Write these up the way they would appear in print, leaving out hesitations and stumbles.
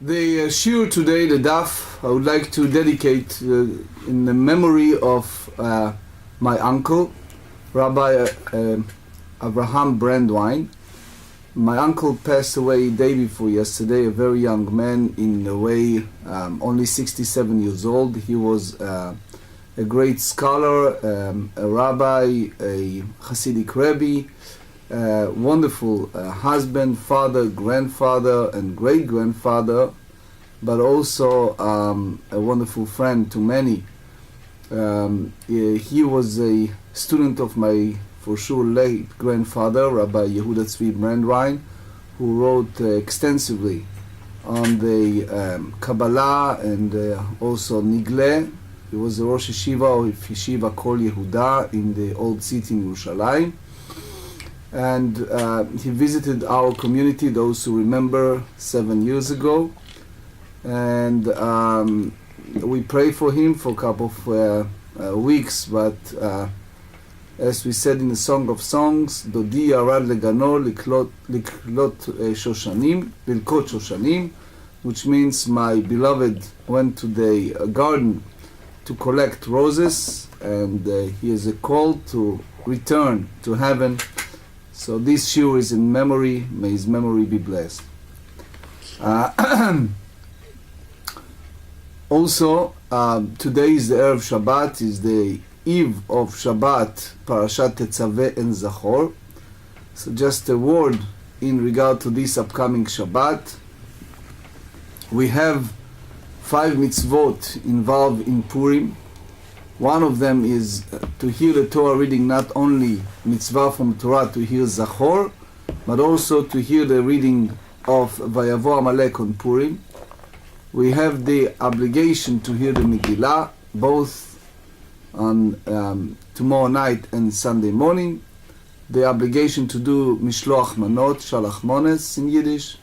The shiur today, the daf, I would like to dedicate in the memory of my uncle, Rabbi Abraham Brandwine. My uncle passed away day before yesterday, a very young man, in a way only 67 years old. He was a great scholar, a rabbi, a Hasidic rabbi, wonderful husband, father, grandfather, and great-grandfather, but also a wonderful friend to many. He was a student of my, for sure, late grandfather, Rabbi Yehuda Tzvi Brandwine, who wrote extensively on the Kabbalah and also Nigle. He was the Rosh Yeshiva of Yeshiva Kol Yehuda in the old city in Yerushalayim. And he visited our community, those who remember, 7 years ago. And we prayed for him for a couple of weeks, but as we said in the Song of Songs, Dodi yarad legano lilkot shoshanim, which means my beloved went to the garden to collect roses, and he has a call to return to heaven. So this shiur is in memory. May his memory be blessed. Also, today is the Erev Shabbat, is the eve of Shabbat, Parashat Tetzaveh and Zachor. So just a word in regard to this upcoming Shabbat. We have 5 mitzvot involved in Purim. One of them is to hear the Torah reading, not only mitzvah from Torah to hear Zachor, but also to hear the reading of Vayavo Amalek on Purim. We have the obligation to hear the Megillah, both on tomorrow night and Sunday morning. The obligation to do Mishloach Manot, Shalach Mones in Yiddish,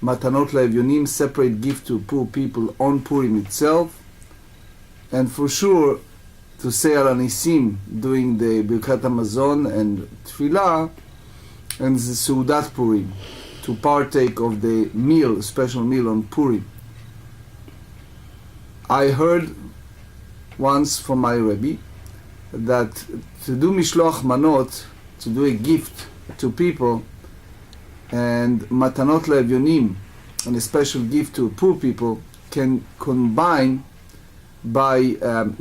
Matanot LaEvyonim, separate gift to poor people on Purim itself, and for sure to say Al Anisim doing the Birkat Hamazon and Tfilah and the Seudat Purim, to partake of the meal, special meal on Purim. I heard once from my Rebbe that to do Mishloach Manot, to do a gift to people, and Matanot LaEvyonim, and a special gift to poor people, can combine by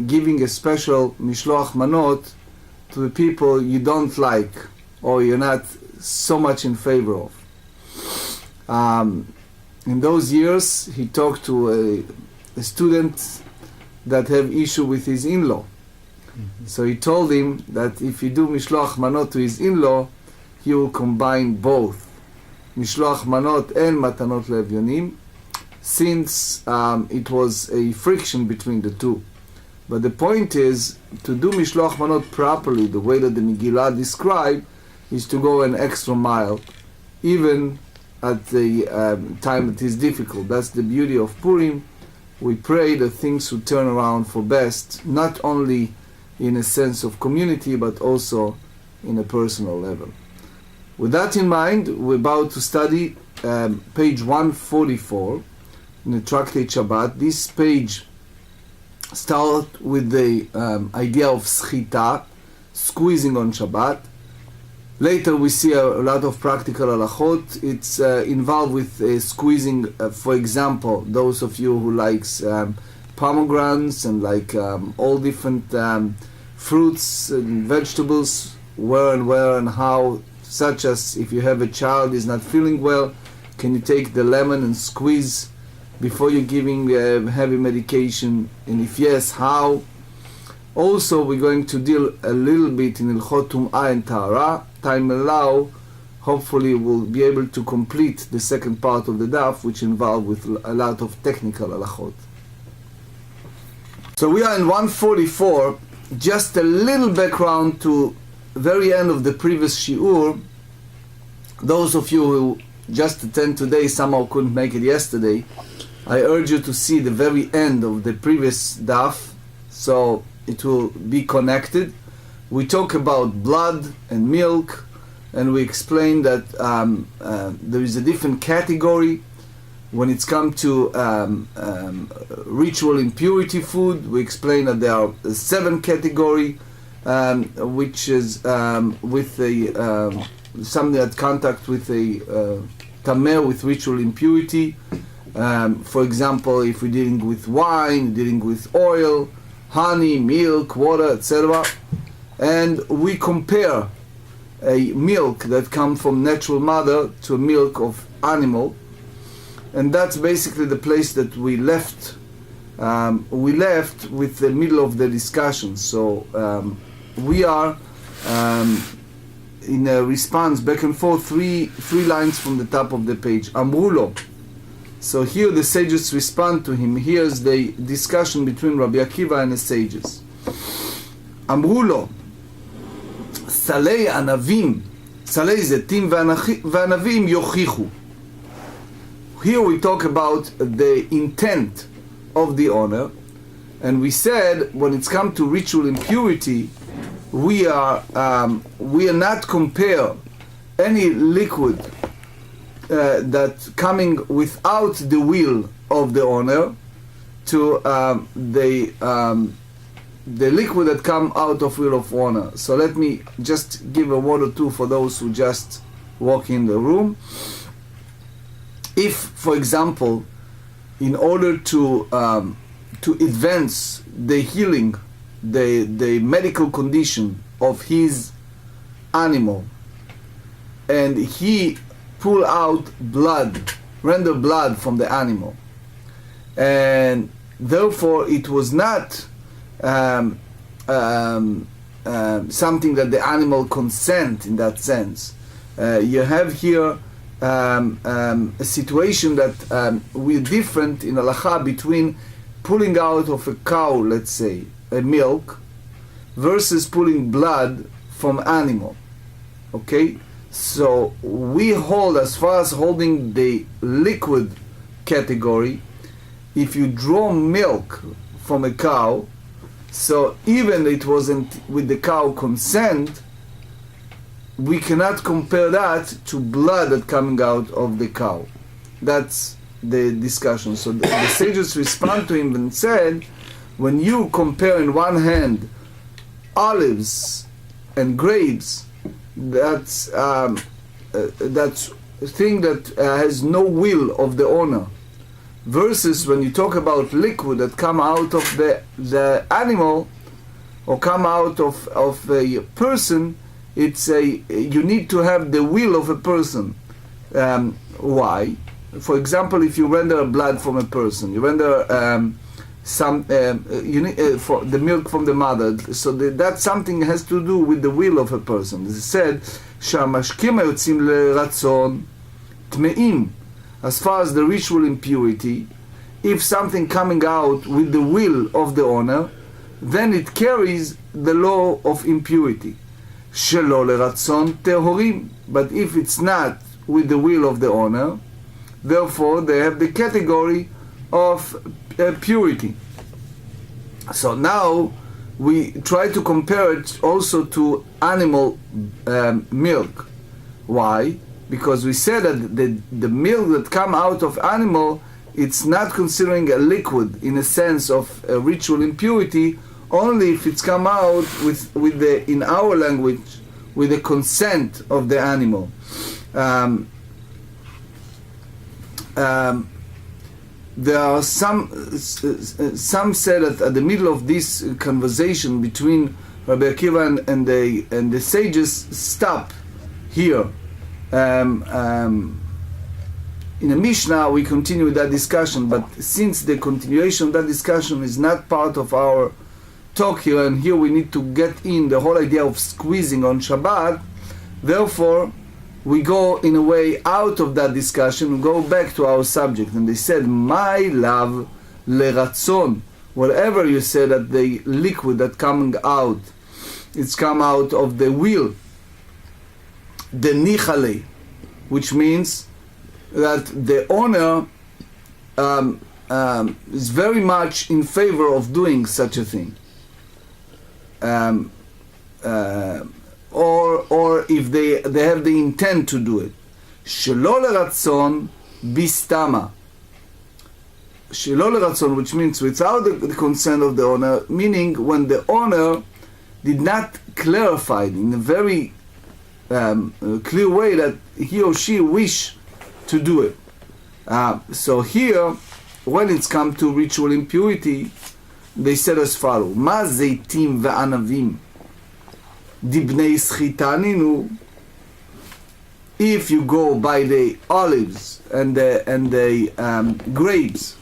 giving a special Mishloach Manot to the people you don't like or you're not so much in favor of. In those years, he talked to a student that have issue with his in-law. So he told him that if you do Mishloach Manot to his in-law, he will combine both Mishloach Manot and Matanot LaEvyonim, since it was a friction between the two. But the point is, to do Mishloach Manot properly, the way that the Megillah described, is to go an extra mile, even at the time it is difficult. That's the beauty of Purim. We pray that things will turn around for best, not only in a sense of community, but also in a personal level. With that in mind, we're about to study page 144 in the Tractate Shabbat. This page starts with the idea of schita, squeezing on Shabbat. Later we see a lot of practical halachot. It's involved with squeezing, for example, those of you who likes pomegranates and like all different fruits and vegetables, where and how, such as if you have a child is not feeling well, can you take the lemon and squeeze before you're giving heavy medication, and if yes, how? Also, we're going to deal a little bit in Hilchot Tum'ah and Tahara. Time allow, hopefully we'll be able to complete the second part of the daf, which involved with a lot of technical halachot. So we are in 144. Just a little background to the very end of the previous shiur. Those of you who just attend today, somehow couldn't make it yesterday, I urge you to see the very end of the previous daf, so it will be connected. We talk about blood and milk, and we explain that there is a different category When it's come to ritual impurity food, we explain that there are 7 categories, which is with a something that contact with a tameh, with ritual impurity. For example, if we're dealing with wine, dealing with oil, honey, milk, water, etc. And we compare a milk that comes from natural mother to a milk of animal. And that's basically the place that we left. We left with the middle of the discussion. So we are in a response back and forth, three lines from the top of the page. Amrulo. So here the sages respond to him. Here's the discussion between Rabbi Akiva and the sages. Amrulo. Salei anavim. Salei zetim v'anavim yochichu. Here we talk about the intent of the owner, and we said when it's come to ritual impurity, we are not compare any liquid that coming without the will of the owner to the liquid that come out of will of owner. So let me just give a word or two for those who just walk in the room. If, for example, in order to advance the healing, the medical condition of his animal, and he pull out blood, render blood from the animal, and therefore it was not something that the animal consent in that sense. You have here a situation that we're different in halacha between pulling out of a cow, let's say, a milk, versus pulling blood from animal. Okay? So we hold, as far as holding the liquid category, if you draw milk from a cow, so even it wasn't with the cow consent, we cannot compare that to blood that coming out of the cow. That's the discussion. So the sages respond to him and said, when you compare in one hand olives and grapes, that's a thing that has no will of the owner, versus when you talk about liquid that come out of the animal or come out of a person, it's you need to have the will of a person. Why? For example, if you render blood from a person, you render you need for the milk from the mother. So that something has to do with the will of a person. As I said, שהמשקים היוצאים לרצון טמאים. As far as the ritual impurity, if something coming out with the will of the owner, then it carries the law of impurity. שלא לרצון טהורים. But if it's not with the will of the owner, therefore they have the category of purity. So now we try to compare it also to animal milk. Why? Because we said that the milk that come out of animal, it's not considering a liquid in a sense of a ritual impurity, only if it's come out with the, in our language, with the consent of the animal. There are some say that at the middle of this conversation between Rabbi Akiva and the sages, stop here. In the Mishnah we continue with that discussion, but since the continuation of that discussion is not part of our talk here, and here we need to get in the whole idea of squeezing on Shabbat, therefore we go in a way out of that discussion and go back to our subject. And they said, my love leratzon, whatever you said that the liquid that coming out, it's come out of the will, the nichale, which means that the owner is very much in favor of doing such a thing. Or if they have the intent to do it. שלא לרצון ביסתמה. שלא לרצון, which means without the consent of the owner, meaning when the owner did not clarify in a very clear way that he or she wish to do it. So here, when it's come to ritual impurity, they said as follow: מה זיתים וענבים דבני סחיטה נינו? If you go by the olives and the grapes,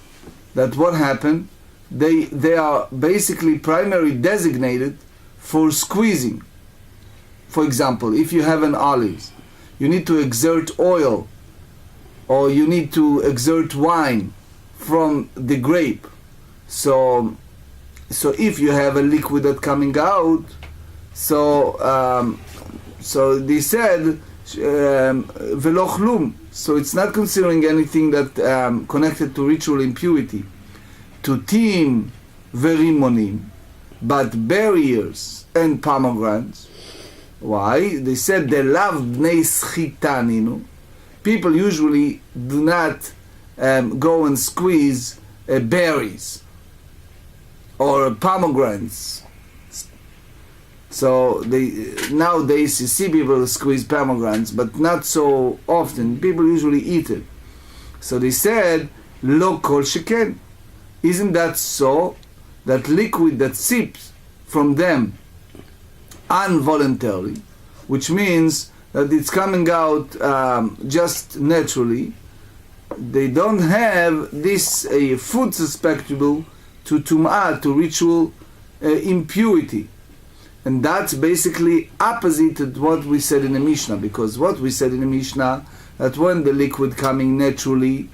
that what happened? They are basically primarily designated for squeezing. For example, if you have an olive, you need to exert oil, or you need to exert wine from the grape. So if you have a liquid that coming out, so they said velo chlum. So it's not considering anything that connected to ritual impurity. Tutim verimonim, but berries and pomegranates. Why? They said they love bnei schitaninu. People usually do not go and squeeze berries or pomegranates. So nowadays you see people squeeze pomegranates, but not so often. People usually eat it. So they said, lo kol sheken. Isn't that so? That liquid that seeps from them involuntarily, which means that it's coming out just naturally. They don't have this food susceptible to tum'ah, to ritual impurity. And that's basically opposite to what we said in the Mishnah, because what we said in the Mishnah, that when the liquid coming naturally,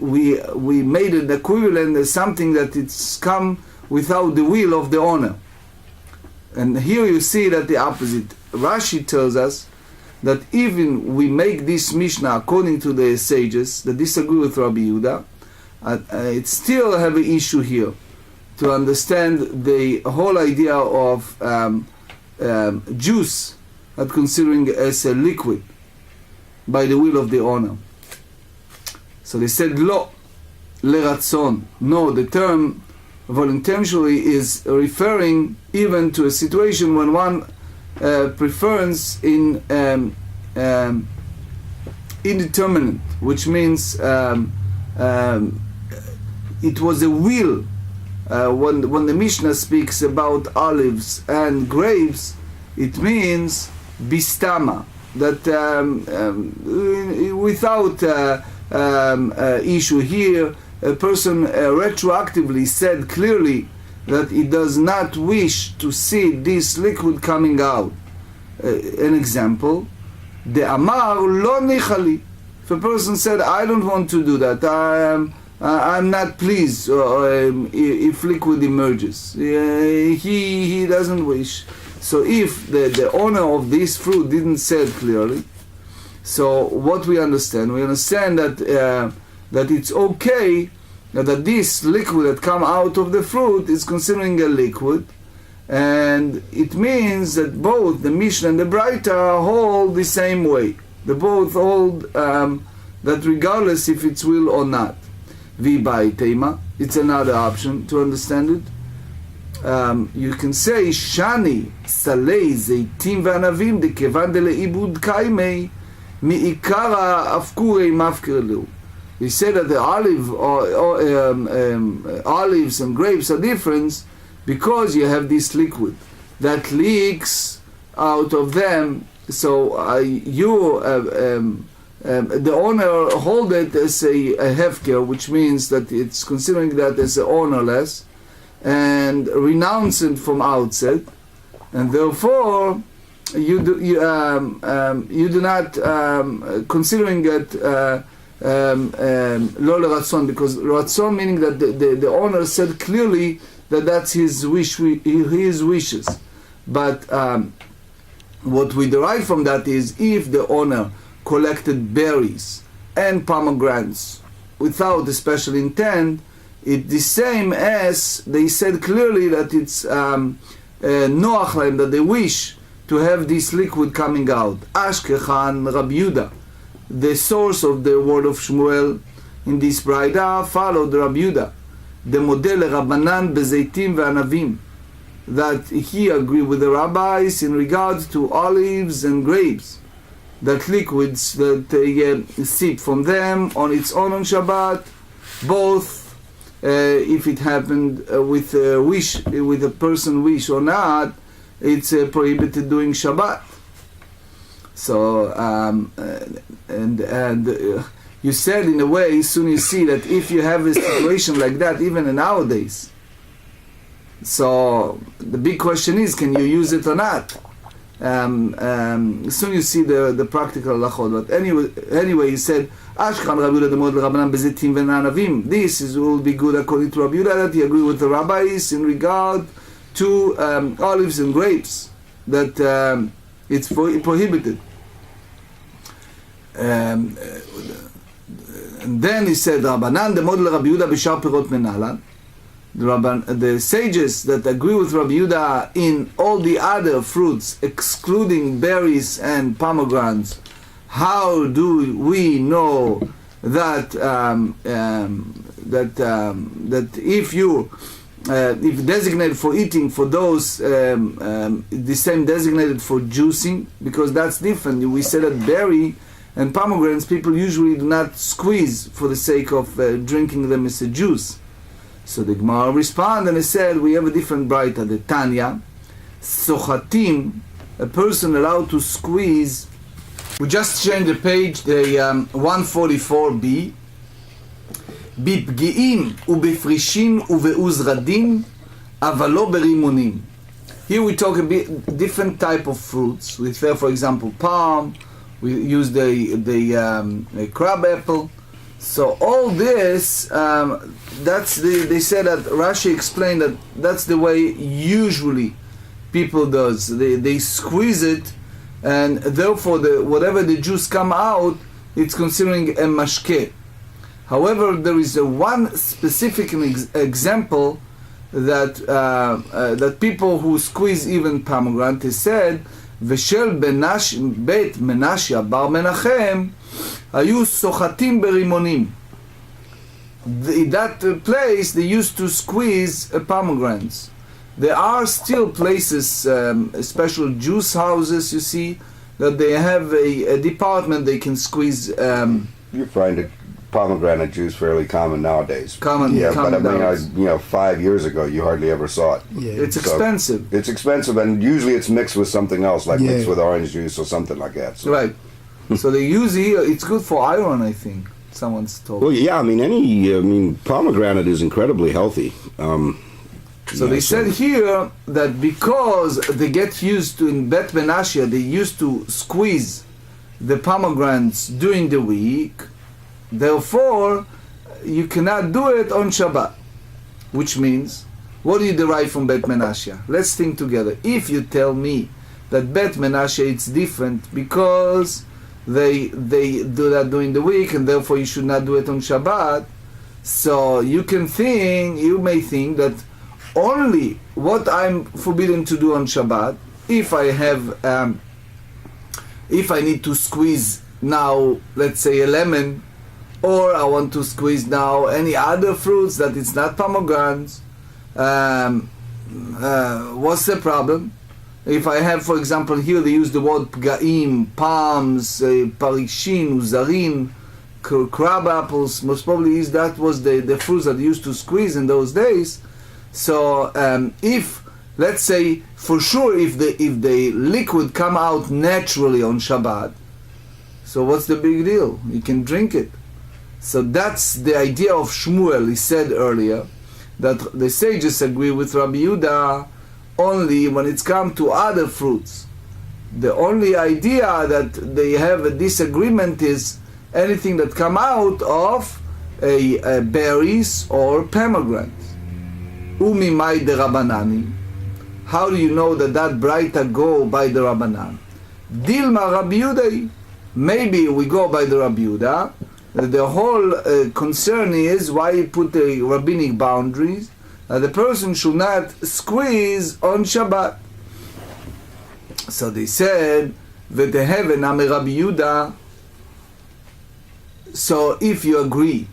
we made it equivalent as something that it's come without the will of the owner. And here you see that the opposite. Rashi tells us that even we make this Mishnah according to the sages that disagree with Rabbi Yehuda, it still have an issue here to understand the whole idea of juice that considering as a liquid by the will of the owner. So they said lo leratzon. No, the term voluntarily is referring even to a situation when one prefers in indeterminate, which means it was a will. When the Mishnah speaks about olives and grapes, it means bistama, that without issue here, a person retroactively said clearly that he does not wish to see this liquid coming out. An example, the amar lo nichali. If a person said, I don't want to do that, I'm not pleased if liquid emerges. He doesn't wish. So if the owner of this fruit didn't say it clearly, so what we understand that it's okay that this liquid that come out of the fruit is considering a liquid, and it means that both the Mishnah and the Braita hold the same way. They both hold that regardless if it's will or not. It's another option to understand it. You can say shani salei zeitim v'anavim dekevan deleibud kaimei mi'ikara afkurei mafkir leu. He said that the olives and grapes are different because you have this liquid that leaks out of them. So the owner hold it as a hefker, which means that it's considering that as a ownerless and renounce it from outset, and therefore you do not considering it lo leratzon, because ratzon meaning that the owner said clearly that that's his wishes. But what we derive from that is if the owner collected berries and pomegranates without a special intent, it's the same as they said clearly that it's noach lahem, that they wish to have this liquid coming out. Ashkechan Rabbi Yehuda. the source of the word of Shmuel in this Braida followed Rabbi Yehuda, the model Rabbanan bezeitim ve'anavim, that he agreed with the rabbis in regard to olives and grapes, that liquids that they sip from them on its own on Shabbat, both if it happened with a wish, with a person wish or not, it's prohibited during Shabbat. So you said in a way, soon you see that if you have a situation like that, even nowadays, so the big question is, can you use it or not? Soon you see the practical halachot. But anyway, he said, this will be good according to Rabbi Yehuda, that he agreed with the rabbis in regard to olives and grapes, that it's prohibited. And then he said, Rabbanan the model Rabbi Yehuda b'shar pirot menalan. The sages that agree with Rabbi Yehuda in all the other fruits, excluding berries and pomegranates, how do we know that if designated for eating for those, the same designated for juicing, because that's different. We said that berry and pomegranates people usually do not squeeze for the sake of drinking them as a juice. So the GEMARA responded and he said, we have a different braita, the Tanya, sochatim, a person allowed to squeeze. We just changed the page, the 144b, בפגיעים ובפרישים ובעוזרדים, אבל לא ברימונים. Here we talk a bit different type of fruits. We say, for example, palm. We use the crab apple. So all this, that's they said that Rashi explained that that's the way usually people does. They squeeze it, and therefore whatever the juice come out, it's considering a mashke. However, there is one specific example that that people who squeeze even pomegranate, they said, "V'shel bet Menashia bar Menachem hayu sochatim berimonim." In that place, they used to squeeze pomegranates. There are still places, special juice houses, you see, that they have a department they can squeeze. You find it. Pomegranate juice fairly common nowadays. Common, but I nowadays. mean, 5 years ago, you hardly ever saw it. Yeah, it's expensive. It's expensive, and usually it's mixed with something else, like mixed with orange juice or something like that. So. Right. So they use here. It's good for iron, I think. Someone's told. Well, yeah. I mean, pomegranate is incredibly healthy. So they said here that because they get used to, in Bet Menashia, they used to squeeze the pomegranates during the week. Therefore, you cannot do it on Shabbat. Which means, what do you derive from Bet Menashia? Let's think together. If you tell me that Bet Menashia it's different because they do that during the week and therefore you should not do it on Shabbat, so you may think that only what I'm forbidden to do on Shabbat, if I need to squeeze now, let's say a lemon, or I want to squeeze now any other fruits that it's not pomegranates, what's the problem? If I have, for example, here they use the word pgaim, palms, parishin, uzarin, crab apples, most probably that was the fruits that they used to squeeze in those days. So if, let's say, for sure, if the liquid come out naturally on Shabbat, so what's the big deal? You can drink it. So that's the idea of Shmuel. He said earlier that the sages agree with Rabbi Yehuda only when it's come to other fruits. The only idea that they have a disagreement is anything that come out of a berries or pomegranates. Umi mai de Rabbanani. How do you know that braita go by the Rabbanan? Dilma Rabbi Yehuda. Maybe we go by the Rabbi Yehuda. The whole concern is why you put the rabbinic boundaries. The person should not squeeze on Shabbat. So they said, "V'teheven ame Rabbi Yehuda So if you agree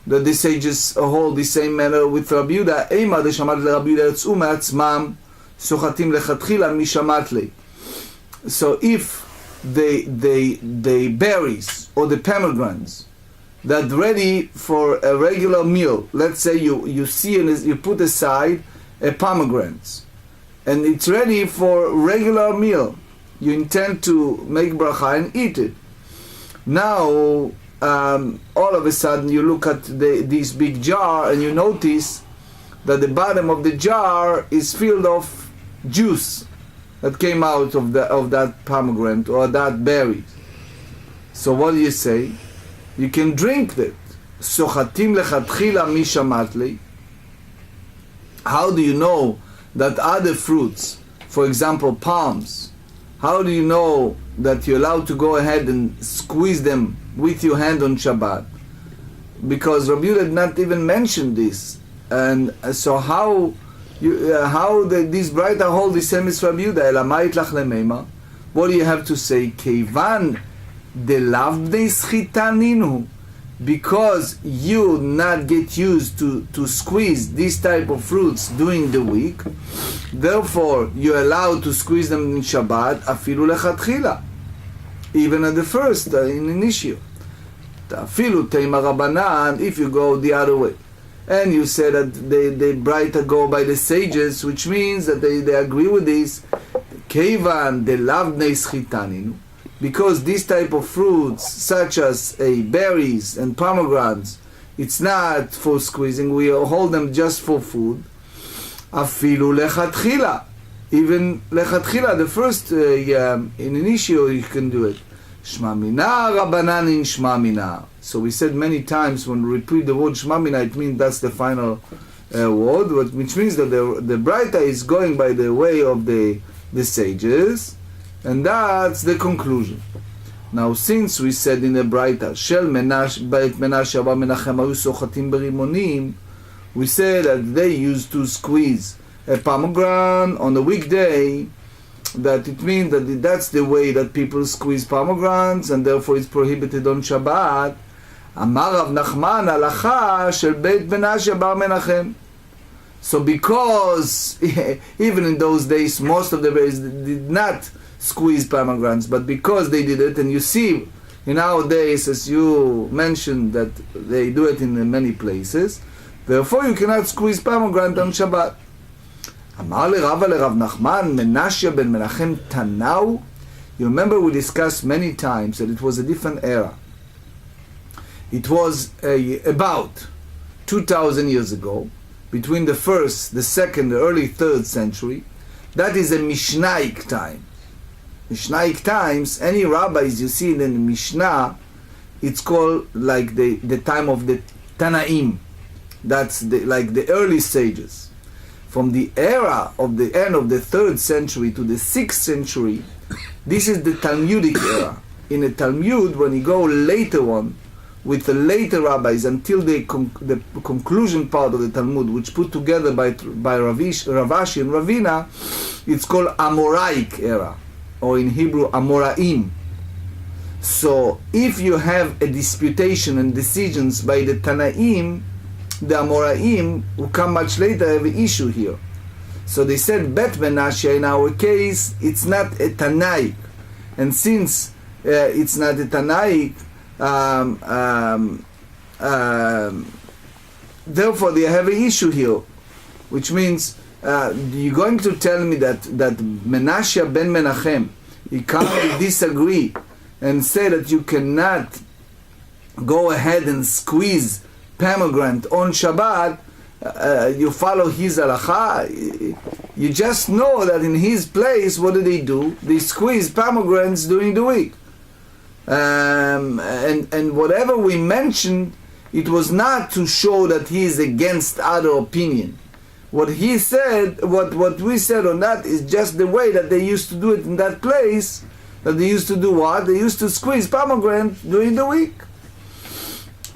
that the sages hold the same manner with Rabbi Yehuda, אימה דשמעת לרבי יהודה יצאו מעצמם סוחטים לכתחילה משמעת לי. So if the berries or the pomegranates that ready for a regular meal, let's say you see and you put aside a pomegranate and it's ready for regular meal, you intend to make bracha and eat it. Now all of a sudden you look at this big jar and you notice that the bottom of the jar is filled of juice that came out of that pomegranate or that berry. So what do you say? You can drink that. Sochatim lechatchila mi shamat li. How do you know that other fruits, for example palms, how do you know that you're allowed to go ahead and squeeze them with your hand on Shabbat? Because Rabbi Yehuda did not even mention this. And so how these brighter hold the same as Rabbi Yehuda? Elamait lach lemeima. What do you have to say? Keivan delav bnei schita ninu. Because you not get used to squeeze this type of fruits during the week, therefore you're allowed to squeeze them in Shabbat afilu lechatchila, even at the first in initio. Afilu teima rabanan, if you go the other way. And you say that they brighter go by the sages, which means that they agree with this. Keivan de lav bnei schitaninu, because this type of fruits, such as berries and pomegranates, it's not for squeezing. We hold them just for food. Afilu lechatchila, even lechatchila, the first in initio you can do it. Shma mina rabanan in shma mina. So we said many times when we repeat the word Shema Mina, it means that's the final word, which means that the Braita is going by the way of the sages, and that's the conclusion. Now, since we said in the Braita, Shel Beit Menashe Abba Menachem Ayu Sochatim Berimonim, we said that they used to squeeze a pomegranate on a weekday, that it means that that's the way that people squeeze pomegranates, and therefore it's prohibited on Shabbat. Amar Rav Nachman halacha shel Beit Menashe bar Menachem. So because even in those days most of the berries did not squeeze pomegranates, but because they did it, and you see in our days, as you mentioned, that they do it in many places, therefore you cannot squeeze pomegranate on Shabbat. Amar le Rava le Rav Nachman Menashe ben Menachem Tanau. You remember we discussed many times that it was a different era. It was about 2,000 years ago, between the first, the second, the early 3rd century. That is a Mishnaic time. Mishnaic times, any rabbis you see in the Mishnah, it's called like the time of the Tanaim. That's like the early sages. From the era of the end of the 3rd century to the 6th century, this is the Talmudic era. In a Talmud, when you go later on, with the later rabbis until the conclusion part of the Talmud, which put together by Ravashi and Ravina, it's called Amoraic era, or in Hebrew Amoraim. So if you have a disputation and decisions by the Tanaim, the Amoraim, who come much later, have an issue here. So they said Bet Menashe, in our case, it's not a Tanaic, and since it's not a Tanaic, therefore they have an issue here, which means you're going to tell me that Menashe ben Menachem, he can't disagree and say that you cannot go ahead and squeeze pomegranate on Shabbat, you follow his halacha. You just know that in his place, what do? They squeeze pomegranates during the week. And whatever we mentioned, it was not to show that he is against other opinion. What he said, what we said on that is just the way that they used to do it in that place, that they used to do what? They used to squeeze pomegranate during the week.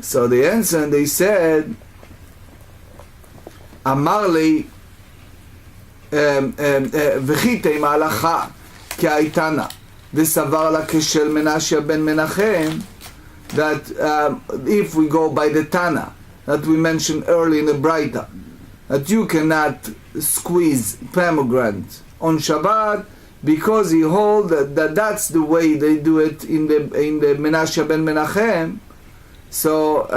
So they answered and they said, Amar li v'chitei ma'alacha ki haitana וסבר לה כשל מנשה בן מנחם, that if we go by the Tana that we mentioned early in the Braita, that you cannot squeeze pomegranate on Shabbat, because he holds that that's the way they do it in the Menashe ben Menachem. So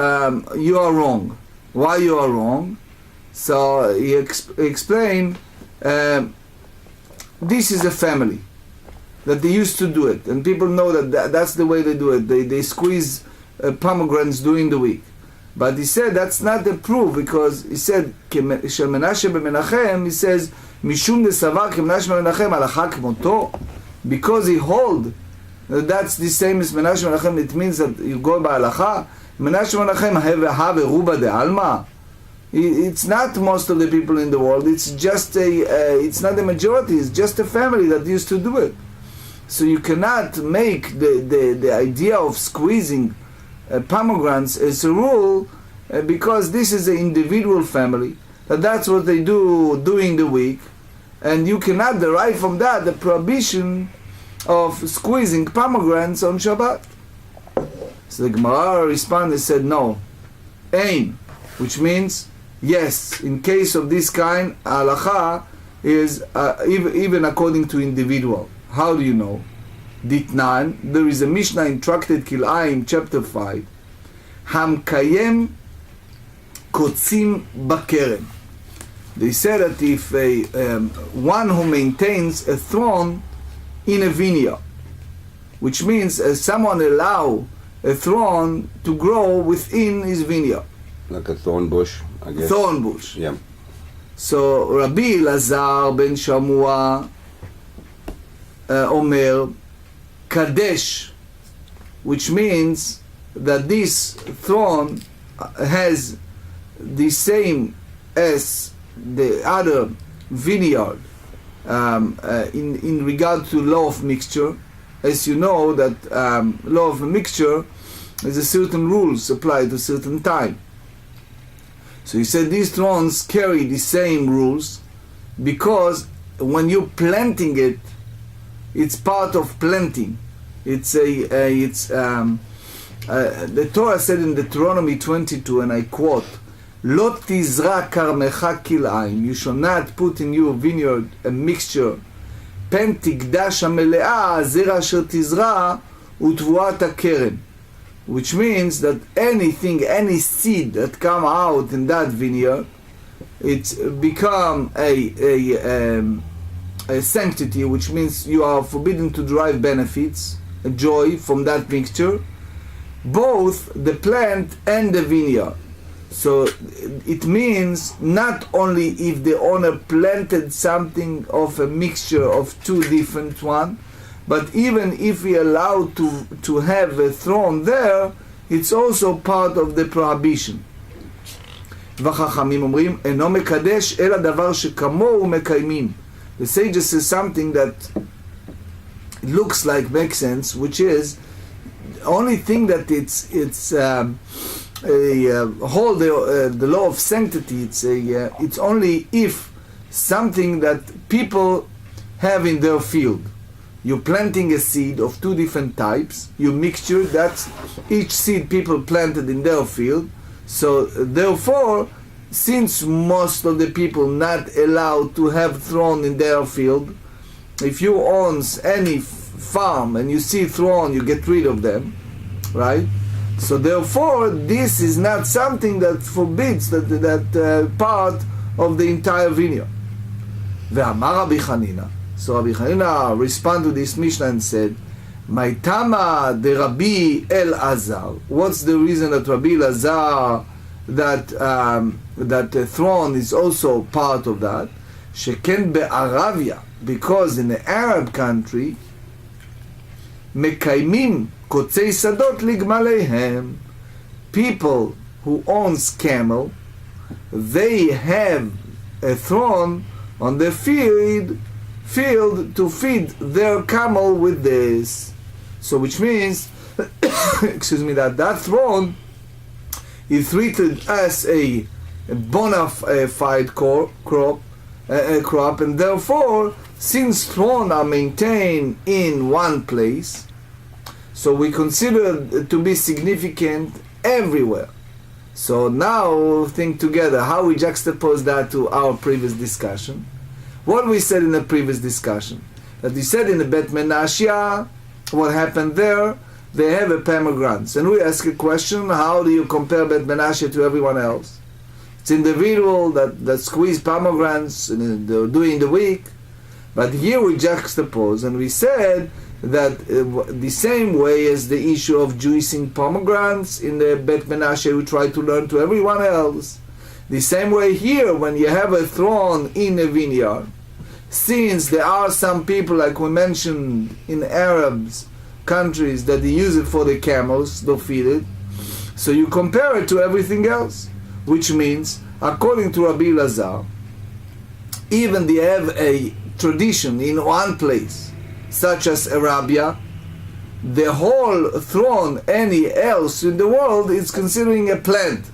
you are wrong. Why you are wrong? So he explained, this is a family that they used to do it, and people know that's the way they do it. They squeeze pomegranates during the week. But he said that's not the proof, because he said Shel Menashe ben Menachem, he says Mishum de Savar ke Menashe ben Menachem alacha kmoto, because he hold that's the same as Menashe ben Menachem. It means that you go by halacha. Menashe ben Menachem have ruba de alma. It's not most of the people in the world. It's just it's not the majority. It's just a family that used to do it. So you cannot make the idea of squeezing pomegranates as a rule, because this is an individual family. That's what they do during the week, and you cannot derive from that the prohibition of squeezing pomegranates on Shabbat. So the GEMARA responded and said no, ain, which means yes, in case of this kind, halacha is even according to individual. How do you know? Ditnan, there is a Mishna in Tractate Kil'ayim, chapter 5. Hamkayem kotzim bakeren. They say that if one who maintains a throne in a vineyard, which means someone allow a throne to grow within his vineyard. Like a thorn bush, I guess. Thorn bush. Yeah. So Rabbi Lazar ben Shamua Omer Kadesh, which means that this throne has the same as the other vineyard in regard to law of mixture. As you know that law of mixture is a certain rules applied to certain time. So he said these thrones carry the same rules, because when you're planting it, it's part of planting. It's the Torah said in Deuteronomy 22, and I quote, "Lo tizra karmecha kil'ayim." You shall not put in your vineyard a mixture. Pen tikdash hamelea zera asher tizra utvuat hakeren. Which means that anything, any seed that come out in that vineyard, it's become a sanctity, which means you are forbidden to derive benefits, a joy from that mixture, both the plant and the vineyard. So it means not only if the owner planted something of a mixture of two different ones, but even if he allowed to have a throne there, it's also part of the prohibition. וחכמים אומרים, אינו מקדש אלא דבר שכמוהו מקיימים. The sages say something that looks like makes sense, which is the only thing that hold the law of sanctity. It's only if something that people have in their field. You're planting a seed of two different types. You mixture, that's each seed people planted in their field. So therefore, since most of the people not allowed to have thorn in their field, if you own any farm and you see thorn, you get rid of them, right? So therefore, this is not something that forbids that part of the entire vineyard. Ve'amar Rabbi Chanina. So Rabbi Chanina responded to this Mishnah and said, Maitama de Rabbi El-Azar. What's the reason that Rabbi El-Azar, that the throne is also part of that? Sheken be'Arabia, because in the Arab country, Mekaimim kotzei sadot ligmaleihem. People who owns camel, they have a throne on the field to feed their camel with this. So which means excuse me, that throne is treated as a bona fide crop, and therefore, since thrones are maintained in one place, So we consider it to be significant everywhere. So now we'll think together how we juxtapose that to our previous discussion. What we said in the previous discussion, that we said in the Bet Menashia, what happened there, they have a pomegranates. And we ask a question, how do you compare Bet Menashia to everyone else? It's individual that squeeze pomegranates during the week. But here we juxtapose, and we said that the same way as the issue of juicing pomegranates in the Bet Menashe we try to learn to everyone else, the same way here when you have a throne in a vineyard, since there are some people, like we mentioned in Arabs countries, that they use it for the camels, they'll feed it, so you compare it to everything else, which means, according to Rabbi Lazar, even they have a tradition in one place, such as Arabia, the whole throne, any else in the world, is considering a plant.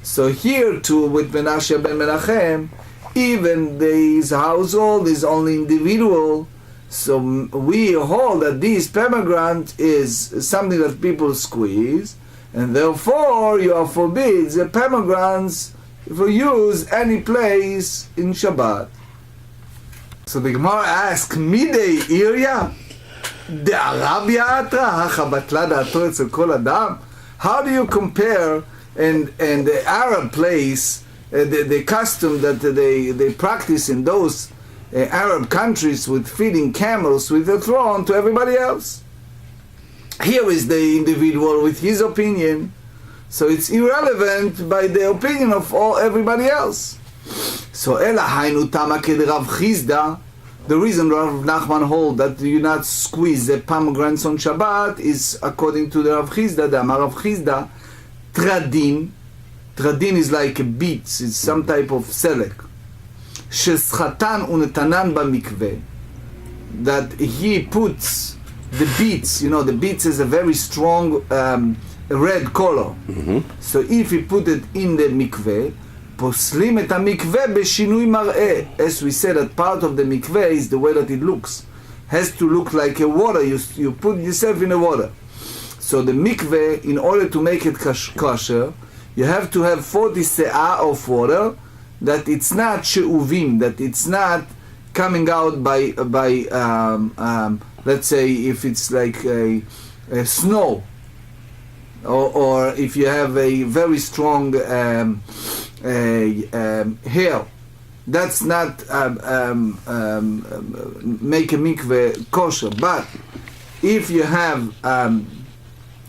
So here too, with Menashe ben Menachem, even his household is only individual. So we hold that this pomegranate is something that people squeeze, and therefore you are forbid the pomegranates for use any place in Shabbat. So the Gemara asks, Midei Irya? De Arabia Atra? Hachabatla Da'ato etzel kol adam? How do you compare and the Arab place, the custom that they practice in those Arab countries with feeding camels with a throne to everybody else? Here is the individual with his opinion, so it's irrelevant by the opinion of everybody else. So Ela Hainu Tama Ked Rav Chizda, the reason Rav Nachman hold that you not squeeze the pomegranates on Shabbat is according to the Rav Chizda, the Amar Rav Chizda, Tradin is like a beets, it's some type of selek. Sheschatan unetanan bamikveh, that he puts the beets, the beets is a very strong red color. So if he put it in the mikveh, poslim et hamikveh beshinui mar'eh. As we said, that part of the mikveh is the way that it looks. Has to look like a water. You put yourself in the water. So the mikveh, in order to make it kosher, you have to have 40 se'ah of water, that it's not she'uvim, that it's not coming out by let's say if it's like a snow, or if you have a very strong hail, that's not make a mikveh kosher. But if you have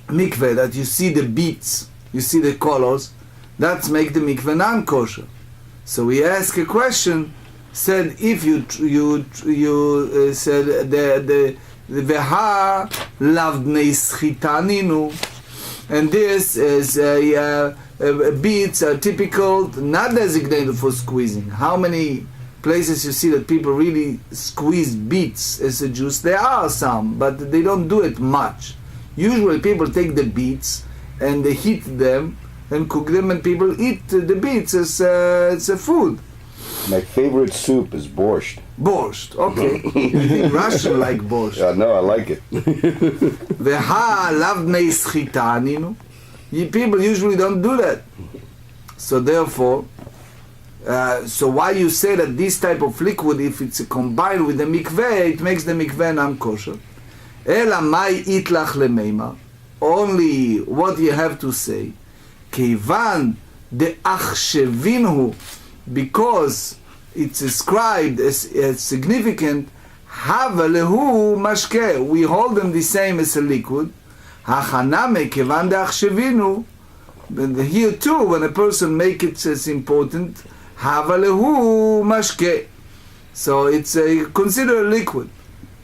mikveh that you see the beats, you see the colors, that's make the mikveh non-kosher. So we ask a question, said if you said the veha lavdnei schitaninu, and this is beets are typical, not designated for squeezing. How many places you see that people really squeeze beets as a juice? There are some, but they don't do it much. Usually people take the beets and they heat them and cook them, and people eat the beets as it's a food. My favorite soup is borscht. Borscht, okay. You think Russian like borscht? Yeah, no, I like it. Veha lavdnei schitaninu. People usually don't do that. So therefore, so why you say that this type of liquid, if it's combined with the mikveh, it makes the mikveh non-kosher? Ela mai itlach lemeima. Only what you have to say, Keivan de achshevinhu, because it's ascribed as significant, hava lehu mashke. We hold them the same as a liquid. Hachaname kevan de achshevinu. Here too, when a person make it as important, hava lehu mashke. So it's considered a liquid.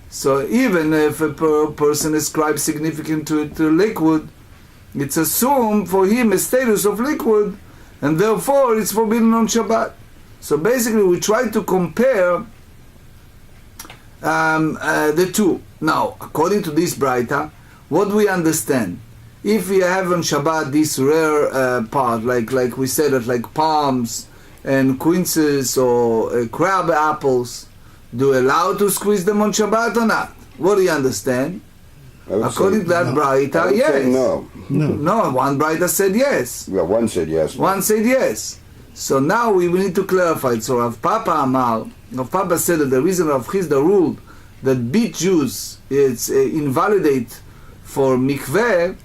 So even if a person ascribes significance to liquid, it's assumed for him a status of liquid, and therefore it's forbidden on Shabbat. So basically we try to compare the two. Now, according to this Braita, what do we understand? If we have on Shabbat this rare part, like we said, that like palms and quinces or crab apples, do you allow to squeeze them on Shabbat or not? What do you understand? According to that Braita, yes. No, one Braita said yes. Well, one said yes. One said yes. So now we need to clarify it. So Rav Papa said that the reason Rav Chizda ruled that beet juice is invalidate for mikveh,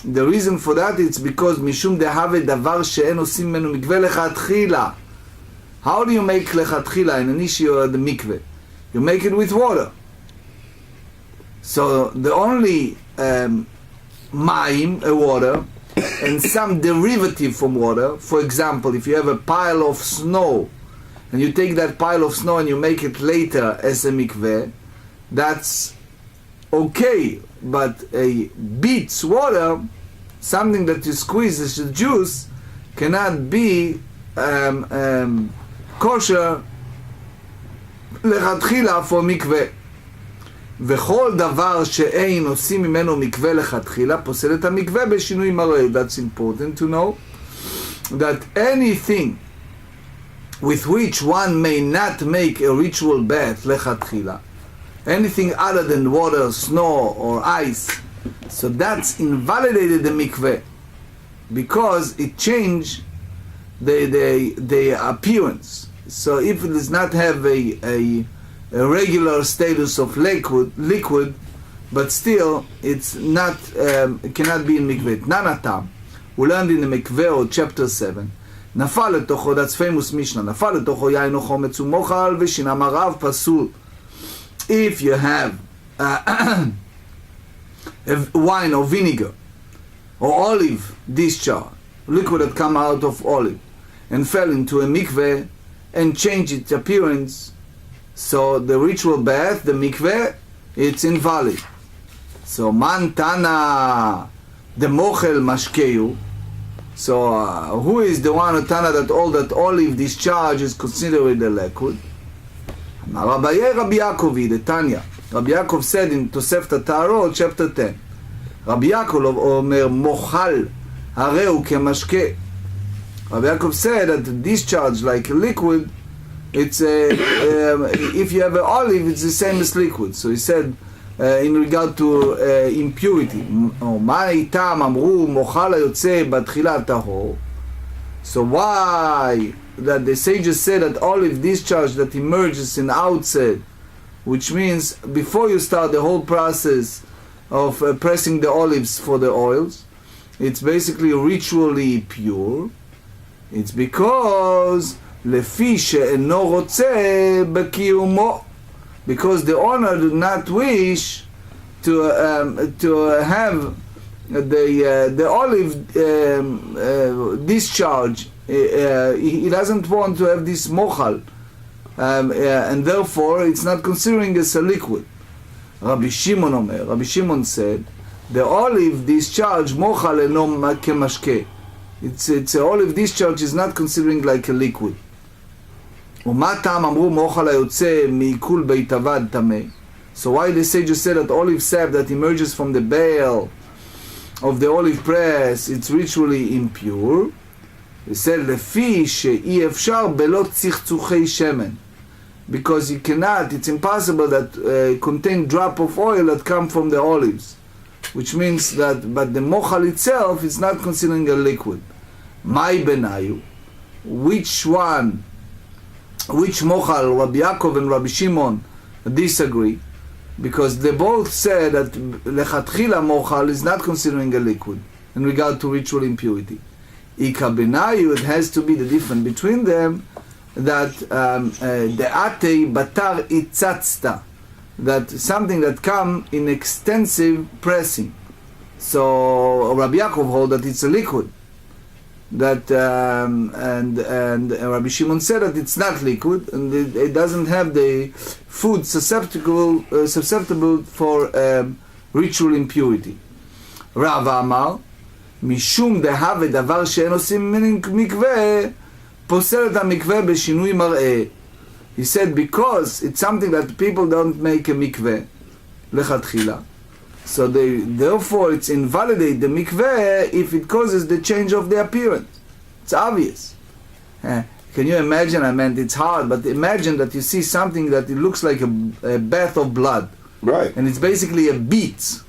the reason for that is because mishum dehave davar she'en osim menu mikveh lechatchila. How do you make lechatchila in an issue of the mikveh? You make it with water. So the only maim, water, and some derivative from water, for example, if you have a pile of snow, and you take that pile of snow and you make it later as a mikveh, that's okay, but a beets water, something that you squeeze as a juice, cannot be kosher לכתחילה for mikveh. וכל דבר שאין עושים ממנו מקווה לכתחילה פוסל את המקווה בשינוי מראה. That's important to know that anything with which one may not make a ritual bath לכתחילה, anything other than water, snow or ice, so that's invalidated the mikveh because it changed the appearance. So if it does not have a regular status of liquid, but still it's not, it cannot be in mikveh. Nanatam, we learned in the mikveh or chapter 7, נפל לתוכו, that's famous Mishna, נפל לתוכו יין או חומץ ומוחל ושינה מרב פסול. If you have wine or vinegar or olive discharge, liquid that come out of olive, and fell into a mikveh and changed its appearance, so the ritual bath, the mikveh, it's invalid. So man tana the mochel mashkeu. So who is the one who tana that all that olive discharge is considered a liquid? Rabbi Yaakov, the Tanya. Rabbi Yaakov said in בתוספת chapter 10. Rabbi Yaakov אומר mochal hareu kemashke. Rabbi Yaakov said that the discharge like a liquid, it's if you have an olive, it's the same as liquid. So he said in regard to impurity, מה איתם אמרו מוחל היוצא בתחילה טהור. So why that the sages said that olive discharge that emerges in outset, which means before you start the whole process of pressing the olives for the oils, it's basically ritually pure. It's because לפי שאינו רוצה בקיומו, because the owner did not wish to have the olive discharge. He doesn't want to have this mochal, and therefore it's not considering as a liquid. Rabbi Shimon said the olive discharge mochal eno kemashke. It's a olive discharge is not considering like a liquid. ומה טעם אמרו מוחל היוצא מעיכול בית אבד טמא? So why the sages said that olive sap that emerges from the bale of the olive press, it's ritually impure? They said לפי שאי אפשר בלא צחצוחי שמן, because you cannot, it's impossible that contain drop of oil that come from the olives, which means that, but the mochal itself is not considering a liquid. Mai benayu, which mochal, Rabbi Yaakov and Rabbi Shimon disagree, because they both said that lechatchila mochal is not considering a liquid in regard to ritual impurity. Ika benayu, it has to be the difference between them, that the atei batar itzatzta, that something that come in extensive pressing. So Rabbi Yaakov hold that it's a liquid. That and Rabbi Shimon said that it's not liquid and it doesn't have the food susceptible for ritual impurity. Rav Amar משום דהווה דבר שאין עושים ממנו מקווה פוסל את המקווה בשינוי מראה. He said because it's something that people don't make a mikveh lechatchila, so therefore it's invalidate the mikveh if it causes the change of the appearance. It's obvious. Can you imagine? I mean, it's hard, but imagine that you see something that it looks like a bath of blood, right? And it's basically a beet,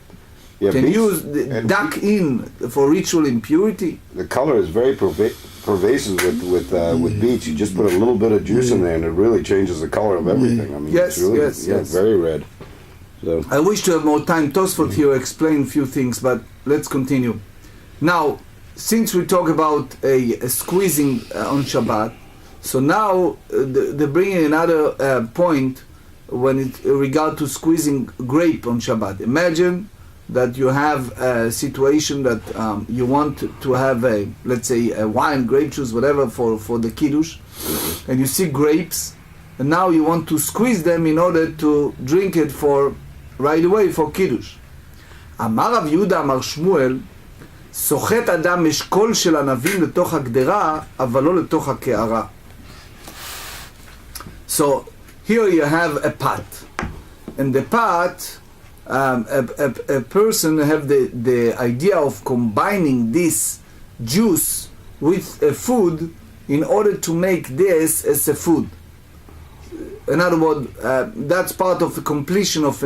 Yeah, Can beets you use and duck in for ritual impurity? the color is very pervasive with beets. You just put a little bit of juice in there, and it really changes the color of everything. I mean, Yes, it's really, yes. very red. So I wish to have more time. Tosfot here explain a few things, but let's continue. Now, since we talk about a squeezing on Shabbat, so now they're bringing another point when it regard to squeezing grape on Shabbat. Imagine that you have a situation that you want to have a, let's say, a wine, grape juice, whatever, for the kiddush, and you see grapes, and now you want to squeeze them in order to drink it for right away for kiddush. אמר רב יהודה אמר שמואל, סוחט אדם אשכול של ענבים לתוך הגדרה, אבל לא לתוך הקערה. So here you have a pot, and the pot, a person have the idea of combining this juice with a food in order to make this as a food. In other words, that's part of the completion of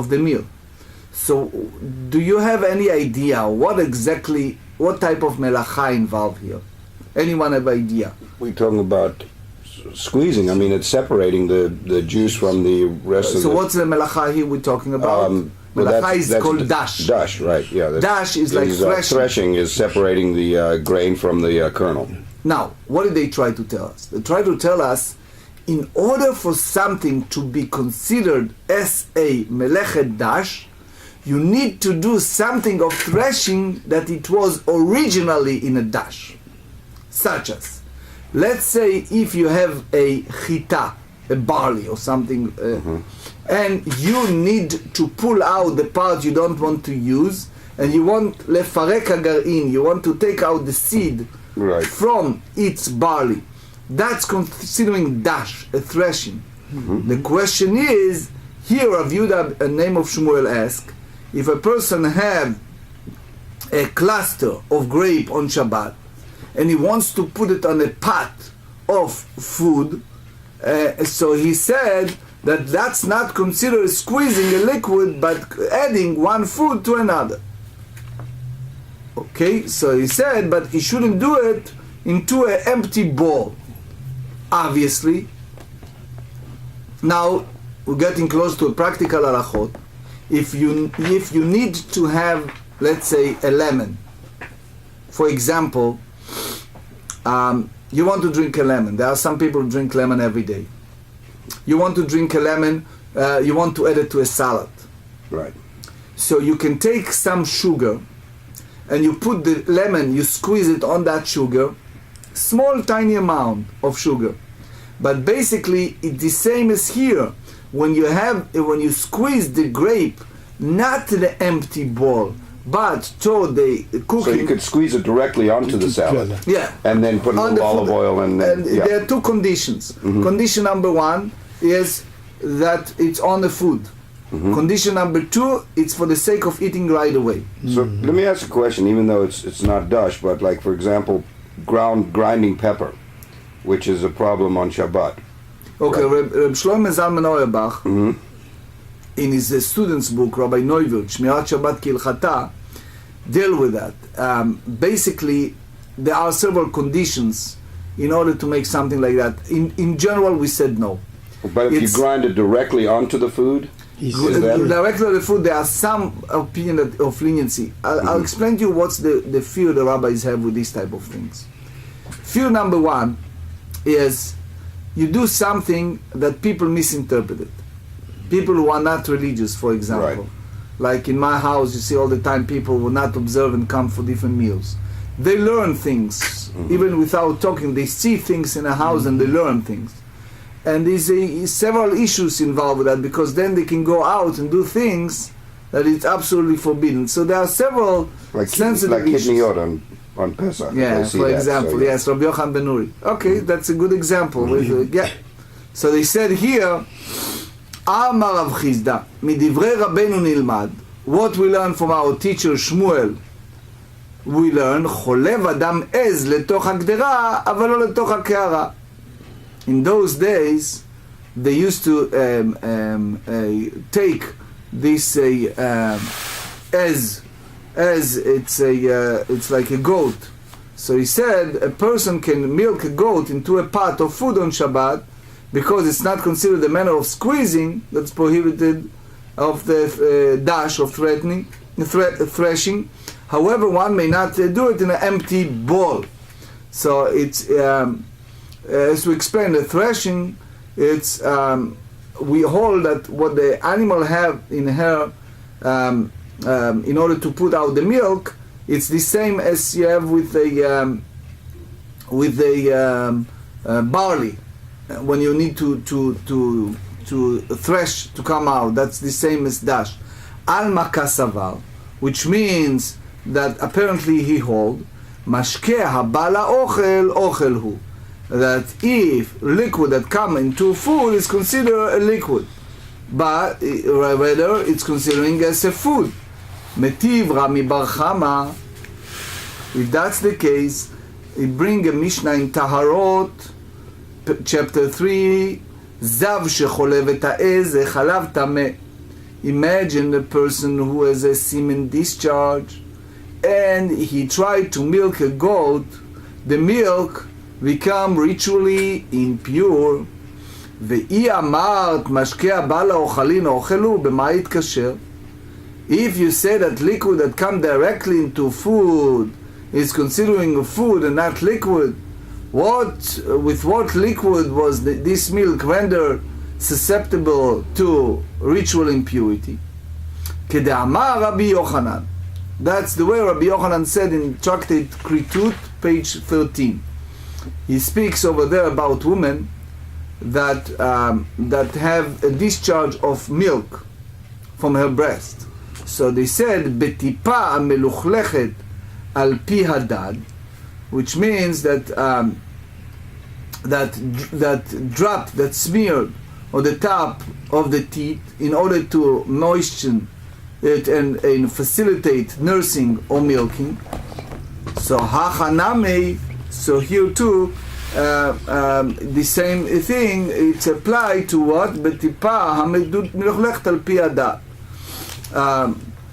the meal. So, do you have any idea what type of melacha involved here? Anyone have idea? we're talking about squeezing. I mean, it's separating the juice from the rest of So the... what's the melacha here we're talking about? well, Melacha is called dash. Dash, right, yeah. Dash is like threshing. Threshing is separating the grain from the kernel. Now, what did they try to tell us? They try to tell us, in order for something to be considered as a melechet dash, you need to do something of threshing that it was originally in a dash. Such as, let's say if you have a chita, a barley or something, and you need to pull out the part you don't want to use, and you want lefarek hagarin, you want to take out the seed from its barley. That's considering dash, a threshing. The question is, here Rav Yehuda, a name of Shmuel, asked, if a person have a cluster of grape on Shabbat, and he wants to put it on a pot of food, so he said that that's not considered squeezing a liquid, but adding one food to another. Okay, so he said, but he shouldn't do it into an empty bowl. Obviously, now we're getting close to a practical halachot. If you need to have, let's say, a lemon, for example, you want to drink a lemon. There are some people who drink lemon every day. You want to drink a lemon, you want to add it to a salad. Right. So you can take some sugar, and you put the lemon, you squeeze it on that sugar, small tiny amount of sugar. But basically it's the same as here. When you squeeze the grape, not the empty bowl, but toward the cooking. So you could squeeze it directly onto the salad. Yeah. And then put a little olive oil and there are two conditions. Condition number one is that it's on the food. Condition number two, it's for the sake of eating right away. So let me ask a question, even though it's not dash, but like, for example, grinding pepper, which is a problem on Shabbat. Okay, Reb Shlomo Zalman Auerbach, in his student's book, Rabbi Neuwirth, Shmirat Shabbat Kilchata, deal with that. Basically, there are several conditions in order to make something like that. In general, we said no. But if you grind it directly onto the food, directly on the food, there are some opinion of leniency. I'll explain to you what's the fear the rabbis have with these type of things. Fear number one is you do something that people misinterpret it. People who are not religious, for example. Like in my house, you see all the time people who not observe and come for different meals. They learn things, even without talking. They see things in a house and they learn things. And there's several issues involved with that, because then they can go out and do things that it's absolutely forbidden. So there are several sensitive issues. Like hitniyot on Pesach. Yeah, for example, so, yes, Rabbi Yochanan ben Nuri. Okay, that's a good example. So they said here, Amar Rav Chizda, Midivrei Rabbeinu nilmad. What we learn from our teacher Shmuel, we learn, Cholev Adam ez letoch hagdera, aval lo letoch hakehara. In those days, they used to take this as it's like a goat. So he said a person can milk a goat into a pot of food on Shabbat because it's not considered a manner of squeezing that's prohibited of the dash of threshing. However, one may not do it in an empty bowl. So it's as we explained, the threshing, it's we hold that what the animal have in her in order to put out the milk, it's the same as you have with the barley when you need to thresh to come out. That's the same as dash. Al makasavar, which means that apparently he hold mashke habala ochel hu, that if liquid that come into food is considered a liquid, but rather it's considering as a food. Metiv Rami Bar Chama, if that's the case, he bring a Mishna in Taharot, chapter 3, Zav shecholev et ha'ez chalav tameh. Imagine a person who has a semen discharge and he tried to milk a goat, the milk become ritually impure. ואי אמרת משקה הבא לאוכלין אוכלו, במה יתקשר? If you say that liquid that come directly into food is considering a food and not liquid, with what liquid was this milk rendered susceptible to ritual impurity? כדאמר רבי יוחנן. That's the way Rabbi Yochanan said in Tractate Shabbat, page 13. He speaks over there about women that have a discharge of milk from her breast. So they said betipa ameluchlechet al pi hadad, which means that that drop that smeared on the top of the teeth in order to moisten it and facilitate nursing or milking. So hachaname. So here too, the same thing, it's applied to what? Betipa hamilchlechet al pi hadad.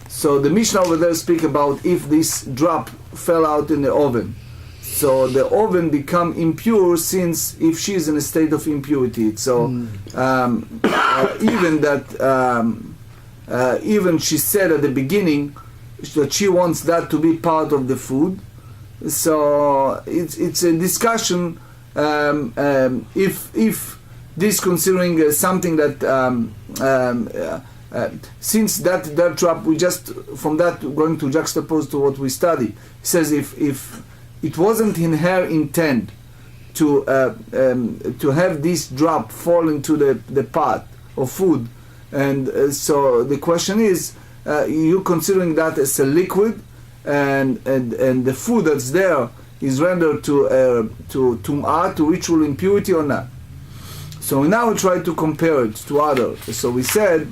So the Mishnah over there speak about if this drop fell out in the oven, so the oven become impure since if she is in a state of impurity. So even that even she said at the beginning that she wants that to be part of the food. So it's a discussion if this considering something that since that drop, we just from that going to juxtapose to what we study. He says if it wasn't in her intent to have this drop fall into the pot of food, and so the question is, you considering that as a liquid, and the food that's there is rendered to tum'ah, to ritual impurity or not? So now we try to compare it to others. So we said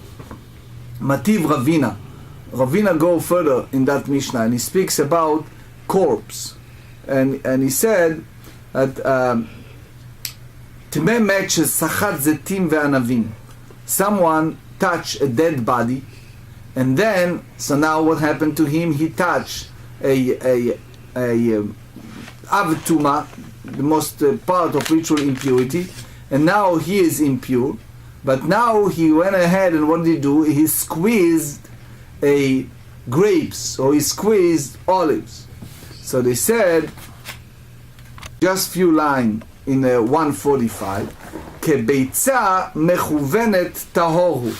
Mativ Ravina. Ravina go further in that Mishnah and he speaks about corpse, and he said that Tmei matches Sachat Zetim ve'anavim. Someone touched a dead body, and then now what happened to him? He touched a avtuma, the most part of ritual impurity, and now he is impure. But now he went ahead and what did he do? He squeezed grapes, or he squeezed olives. So they said, just few lines in 145, kebeitza mechuvenet tahoru.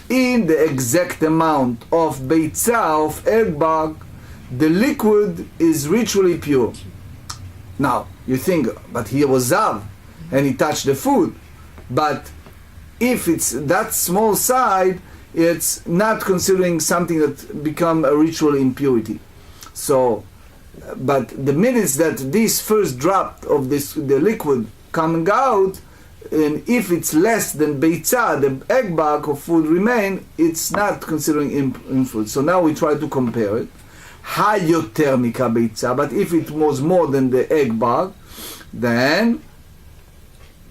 In the exact amount of beitza, of egg bug, the liquid is ritually pure. Now, you think, but he was zav, and he touched the food. But if it's that small side, it's not considering something that become a ritual impurity. So, but the minutes that this first drop of the liquid coming out, and if it's less than beitza, the egg bag of food remain, it's not considering in food. So now we try to compare it. Hayoter mika beitza, but if it was more than the egg bag, then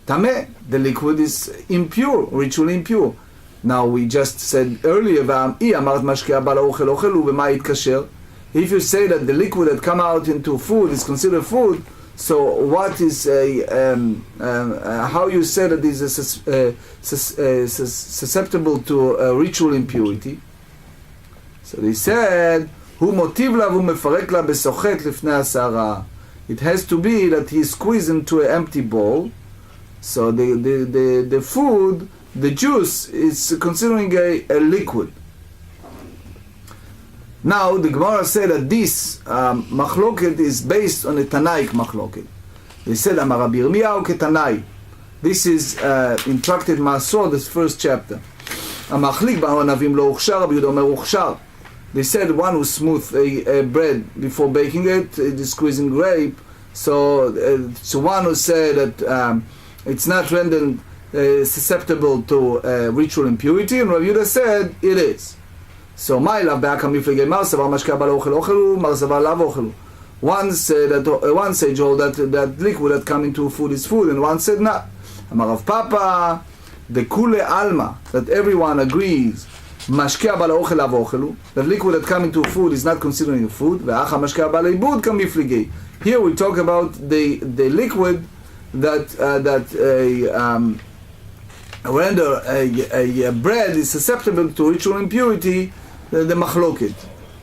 tameh, the liquid is impure, ritually impure. Now we just said earlier, if you say that the liquid that come out into food is considered food, so what is how you say that this is susceptible to ritual impurity? So they said, it has to be that he squeezed into an empty bowl. So the food, the juice, is considering a liquid. Now the GEMARA said that this machloket is based on a Tanaic machloket. They said Amar Rabbi Yirmiyahu ketanai. This is in Tractate Masor, this first chapter. Amachlik ba'anavim lo uchshar, Rabbi Yehuda omer uchshar. They said one who smooth a bread before baking it is squeezing grape. So one who said that it's not rendered susceptible to ritual impurity, and Rabbi Yehuda said it is. So my love back on miflegei marsavar mashka bal ochel ochelu marsavar lav ochelu. One said that one sage hold that liquid that come into food is food, and one said not. Amar Rav Papa, the kule alma, that everyone agrees mashka bal ochel lav ochelu, that liquid that come into food is not considering food. Ve'acha mashka bal ibud kam miflegei. Here we talk about the liquid that render a bread is susceptible to ritual impurity. The machloket,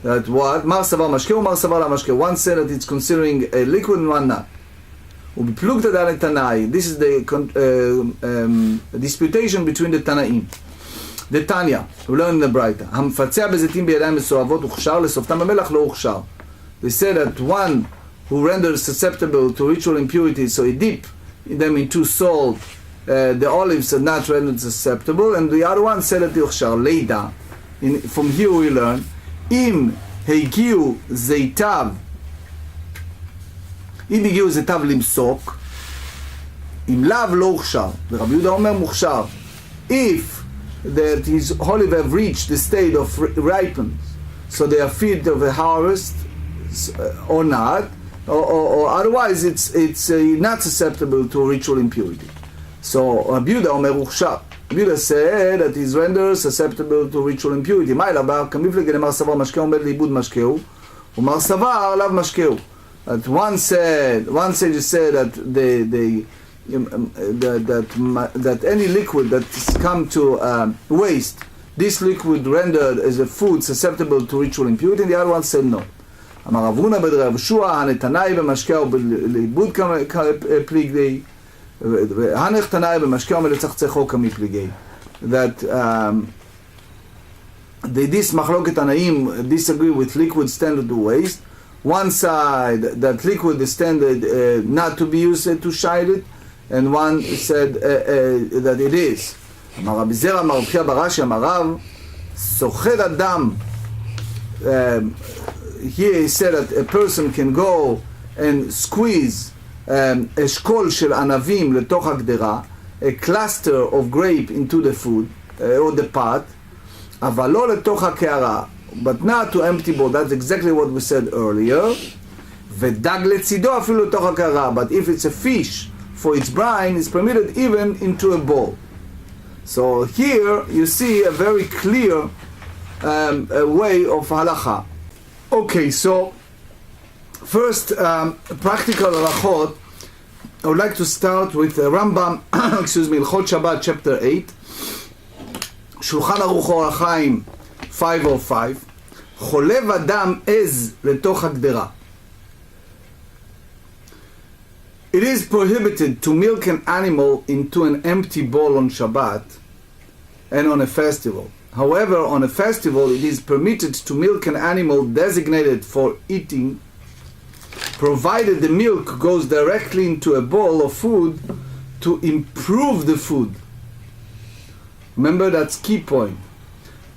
that what mar savar mashke or mar savar la mashke. One said that it's considering a liquid and one not. This is the disputation between the Tanaim. The Tanya, we learn in the Braita. המפצע בזיתים בידיים מסואבות הוכשר, לסופתם במלח לא הוכשר. They said that one who renders susceptible to ritual impurity, so he dip them into salt, the olives are not rendered susceptible, and the other one said that הוכשר. Leida. From here we learn, אם הגיעו זיתיו למסוק, אם לאו לא הוכשר, ורבי יהודה אומר מוכשר. If that his olive have reached the state of ripened, so they are fit of a harvest, or not, or otherwise it's not susceptible to ritual impurity. So Rabbi Yehuda omer הוכשר. Rabbi Yehuda said that is rendered susceptible to ritual impurity. מה אלא כמפלגה למר סבר משקהו עומד לאיבוד משקהו, ומר סבר עליו משקהו. That one sage said that that any liquid that come to waste, this liquid rendered as a food susceptible to ritual impurity, and the other one said no. אמר רב הונא בן רב יהושע, הנתנאי במשקהו לאיבוד פליגי, והנך תנאי במשקהו מלצחצחו כמפליגי. That this מחלוקת תנאים disagree with liquid standard to waste. One side that liquid is standard not to be used to shine it, and one said that it is. אמר רבי זרע אמר רב חייא ברש"י אמר רב סוחר אדם. Here he said that a person can go and squeeze אשכול של ענבים לתוך הגדרה, a cluster of grape into the food or the pot, אבל לא לתוך הקערה, but not to empty bowl. That's exactly what we said earlier. ודג לצידו אפילו לתוך הקערה, but if it's a fish for its brine, it's permitted even into a bowl. So here you see a very clear way of halacha. Okay, so first practical halachot. I would like to start with Rambam, Hilchot Shabbat chapter 8, Shulchan Aruch Orach Chaim 505, חולב אדם עז לתוך הגדרה. It is prohibited to milk an animal into an empty bowl on Shabbat and on a festival. However, on a festival it is permitted to milk an animal designated for eating, provided the milk goes directly into a bowl of food to improve the food. Remember, that's key point.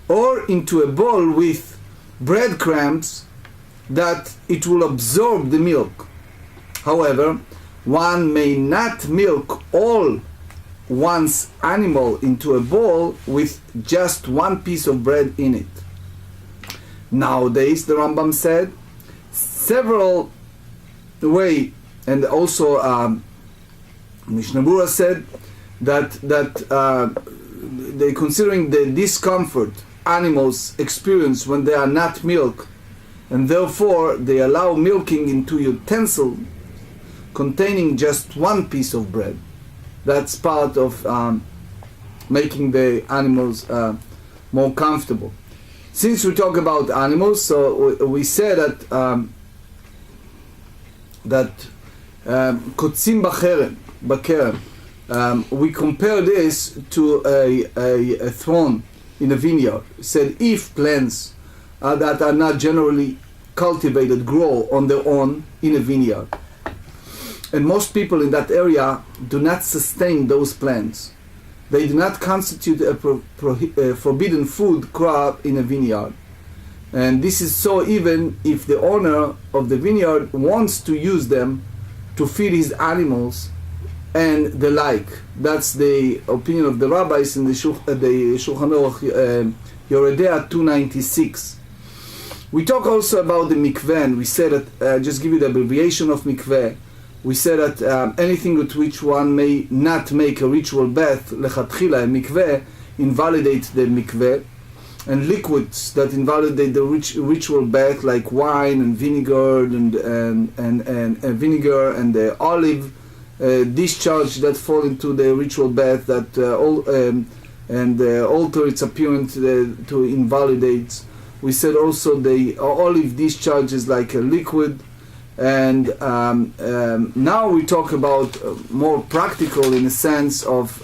Or into a bowl with breadcrumbs that it will absorb the milk. However, one may not milk all one's animal into a bowl with just one piece of bread in it. Nowadays, the Rambam said, several way, and also Mishna said that they considering the discomfort animals experience when they are not milked, and therefore they allow milking into utensil containing just one piece of bread. That's part of making the animals more comfortable. Since we talk about animals, so we say that kotzim b'kerem. We compare this to a throne in a vineyard. It said if plants that are not generally cultivated grow on their own in a vineyard, and most people in that area do not sustain those plants, they do not constitute a forbidden food crop in a vineyard. And this is so even if the owner of the vineyard wants to use them to feed his animals and the like. That's the opinion of the rabbis in the Shulchan Aruch Yoredea 296. We talk also about the mikveh, and we said that, just give you the abbreviation of mikveh, we said that anything with which one may not make a ritual bath, lechatchila, a mikveh, invalidates the mikveh, and liquids that invalidate the ritual bath, like wine and vinegar and vinegar and the olive discharge that fall into the ritual bath that alter its appearance to invalidate. We said also the olive discharge is like a liquid. And now we talk about more practical in a sense of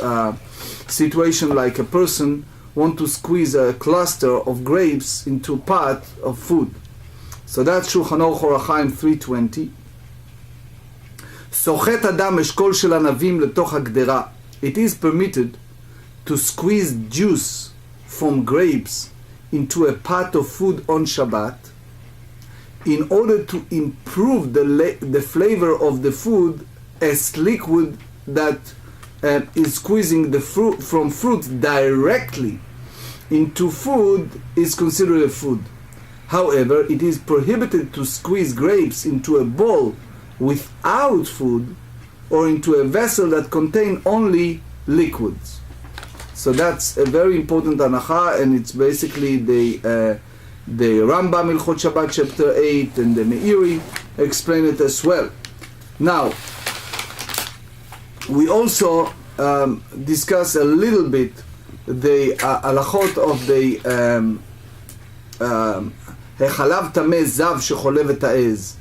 situation like a person want to squeeze a cluster of grapes into pot of food. So that's Shulchan Aruch Orach Chaim 320. סוחט אדם אשכול של ענבים לתוך הגדרה. It is permitted to squeeze juice from grapes into a pot of food on Shabbat in order to improve the flavor of the food, as liquid that is squeezing the fruit from fruit directly into food is considered a food. However, it is prohibited to squeeze grapes into a bowl without food or into a vessel that contain only liquids. So that's a very important hanacha, and it's basically the Rambam Hilchot Shabbat chapter 8 and the Meiri explain it as well. Now, we also discuss a little bit the halachot of the hechalav tameh zav shecholeb et ha'ez.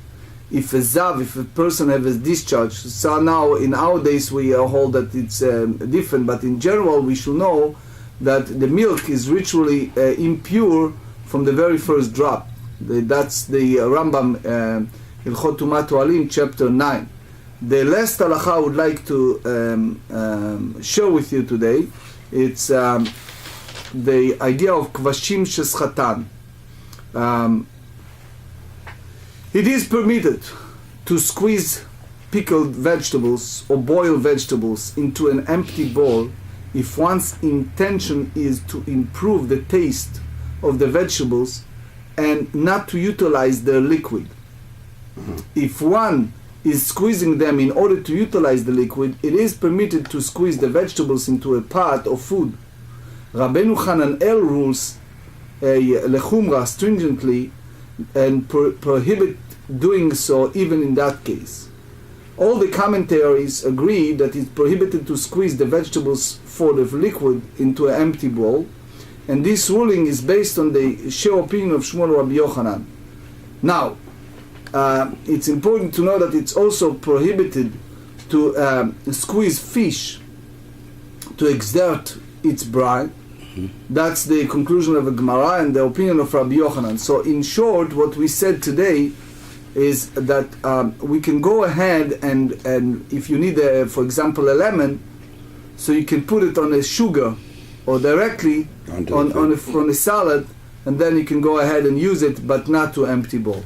If a person has a discharge, so now in our days we hold that it's different, but in general we should know that the milk is ritually impure from the very first drop. That's the Rambam Hilchot Tumat Ohalim chapter 9. The last halacha I would like to share with you today, it's the idea of kvashim sheschatan. It is permitted to squeeze pickled vegetables or boiled vegetables into an empty bowl if one's intention is to improve the taste of the vegetables and not to utilize their liquid. If one is squeezing them in order to utilize the liquid, it is permitted to squeeze the vegetables into a pot of food. Rabbeinu Hananel rules lechumra stringently and prohibit doing so even in that case. All the commentaries agree that it's prohibited to squeeze the vegetables for the liquid into an empty bowl, and this ruling is based on the share opinion of Shmuel Rabbi Yochanan. Now, it's important to know that it's also prohibited to squeeze fish to exert its brine. That's the conclusion of the GEMARA and the opinion of Rabbi Yochanan. So in short, what we said today is that we can go ahead and if you need, for example, a lemon, so you can put it on a sugar or directly on a salad, and then you can go ahead and use it, but not to empty bowl.